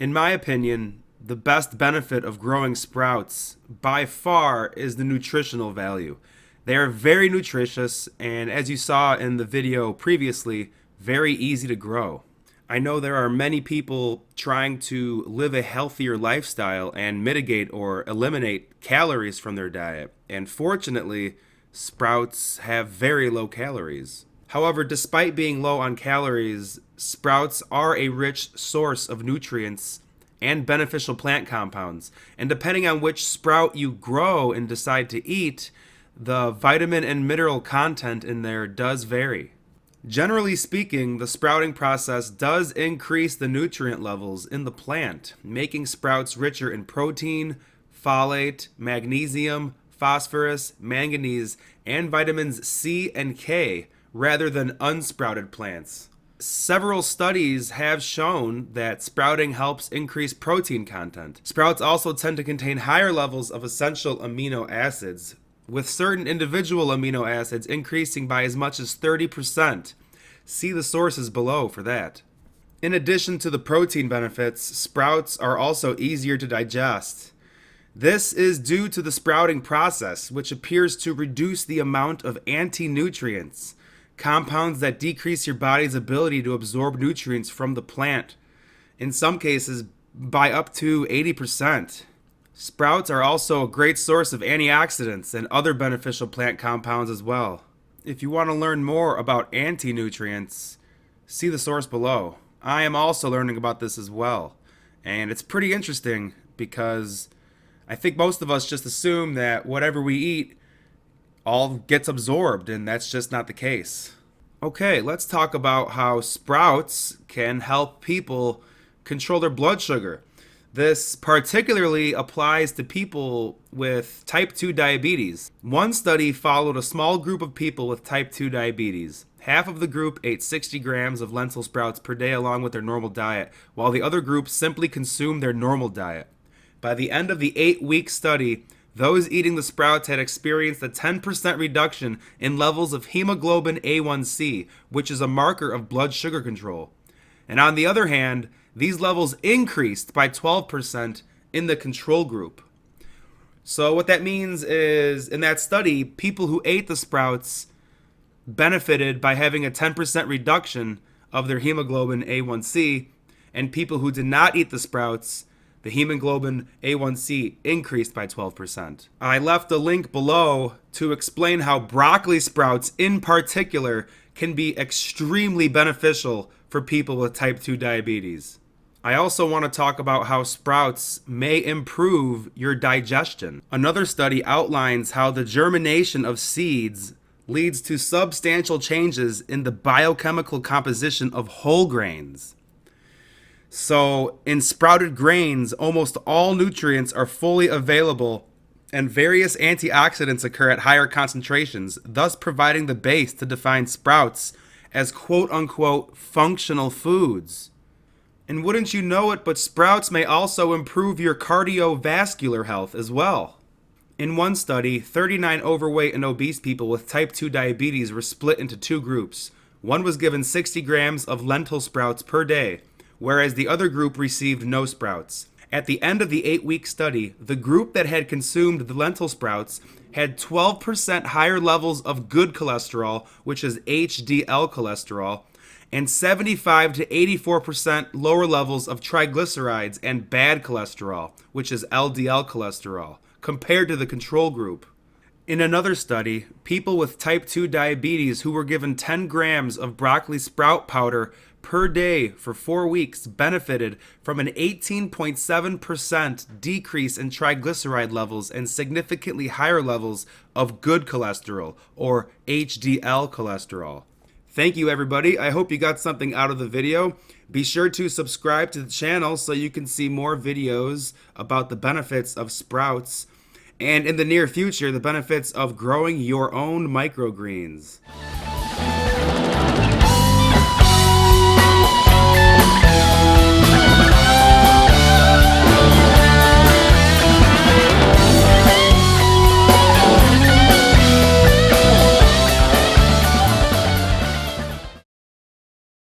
In my opinion, the best benefit of growing sprouts by far is the nutritional value. They are very nutritious and, as you saw in the video previously, very easy to grow. I know there are many people trying to live a healthier lifestyle and mitigate or eliminate calories from their diet, and fortunately, sprouts have very low calories. However, despite being low on calories, sprouts are a rich source of nutrients and beneficial plant compounds. And depending on which sprout you grow and decide to eat, the vitamin and mineral content in there does vary. Generally speaking, the sprouting process does increase the nutrient levels in the plant, making sprouts richer in protein, folate, magnesium, phosphorus, manganese, and vitamins C and K rather than unsprouted plants. Several studies have shown that sprouting helps increase protein content. Sprouts also tend to contain higher levels of essential amino acids, with certain individual amino acids increasing by as much as 30%. See the sources below for that. In addition to the protein benefits, sprouts are also easier to digest. This is due to the sprouting process, which appears to reduce the amount of anti-nutrients, compounds that decrease your body's ability to absorb nutrients from the plant, in some cases by up to 80%. Sprouts are also a great source of antioxidants and other beneficial plant compounds as well. If you want to learn more about anti-nutrients, see the source below. I am also learning about this as well, and it's pretty interesting because I think most of us just assume that whatever we eat all gets absorbed, and that's just not the case. Okay, let's talk about how sprouts can help people control their blood sugar. This particularly applies to people with type 2 diabetes. One study followed a small group of people with type 2 diabetes. Half of the group ate 60 grams of lentil sprouts per day along with their normal diet, while the other group simply consumed their normal diet. By the end of the 8-week study, those eating the sprouts had experienced a 10% reduction in levels of hemoglobin A1C, which is a marker of blood sugar control. And on the other hand, these levels increased by 12% in the control group. So what that means is, in that study, people who ate the sprouts benefited by having a 10% reduction of their hemoglobin A1C, and people who did not eat the sprouts, the hemoglobin A1C increased by 12%. I left a link below to explain how broccoli sprouts in particular can be extremely beneficial for people with type 2 diabetes. I also want to talk about how sprouts may improve your digestion. Another study outlines how the germination of seeds leads to substantial changes in the biochemical composition of whole grains. So, in sprouted grains, almost all nutrients are fully available and various antioxidants occur at higher concentrations, thus providing the base to define sprouts as quote-unquote functional foods. And wouldn't you know it, but sprouts may also improve your cardiovascular health as well. In one study, 39 overweight and obese people with type 2 diabetes were split into two groups. One was given 60 grams of lentil sprouts per day, whereas the other group received no sprouts. At the end of the 8-week study, the group that had consumed the lentil sprouts had 12% higher levels of good cholesterol, which is HDL cholesterol, and 75 to 84% lower levels of triglycerides and bad cholesterol, which is LDL cholesterol, compared to the control group. In another study, people with type 2 diabetes who were given 10 grams of broccoli sprout powder per day for 4 weeks benefited from an 18.7% decrease in triglyceride levels and significantly higher levels of good cholesterol, or HDL cholesterol. Thank you, everybody. I hope you got something out of the video. Be sure to subscribe to the channel so you can see more videos about the benefits of sprouts, and in the near future, the benefits of growing your own microgreens.